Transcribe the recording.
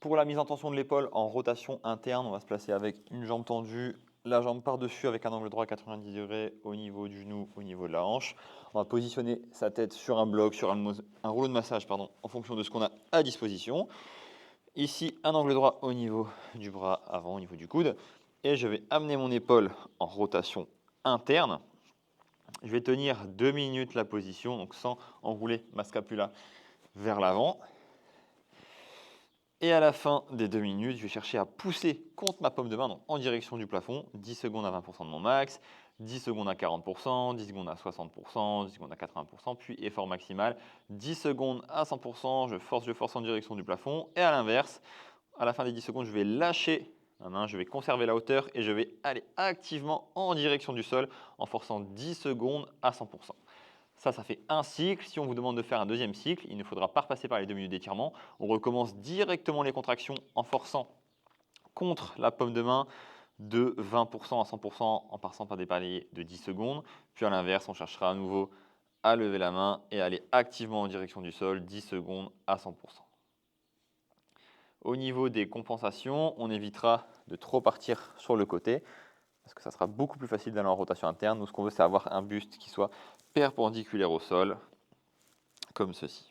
Pour la mise en tension de l'épaule en rotation interne, on va se placer avec une jambe tendue, la jambe par-dessus avec un angle droit à 90 degrés au niveau du genou, au niveau de la hanche. On va positionner sa tête sur un bloc, sur un rouleau de massage, pardon, en fonction de ce qu'on a à disposition. Ici, un angle droit au niveau du bras avant, au niveau du coude. Et je vais amener mon épaule en rotation interne. Je vais tenir 2 minutes la position, donc sans enrouler ma scapula vers l'avant. Et à la fin des 2 minutes, je vais chercher à pousser contre ma paume de main, donc en direction du plafond, 10 secondes à 20% de mon max, 10 secondes à 40%, 10 secondes à 60%, 10 secondes à 80%, puis effort maximal, 10 secondes à 100%, je force en direction du plafond. Et à l'inverse, à la fin des 10 secondes, je vais lâcher ma main, je vais conserver la hauteur et je vais aller activement en direction du sol en forçant 10 secondes à 100%. Ça fait un cycle. Si on vous demande de faire un deuxième cycle, il ne faudra pas repasser par les 2 minutes d'étirement. On recommence directement les contractions en forçant contre la paume de main de 20% à 100% en passant par des paliers de 10 secondes. Puis à l'inverse, on cherchera à nouveau à lever la main et aller activement en direction du sol 10 secondes à 100%. Au niveau des compensations, on évitera de trop partir sur le côté parce que ça sera beaucoup plus facile d'aller en rotation interne. Nous, ce qu'on veut, c'est avoir un buste qui soit perpendiculaire au sol, comme ceci.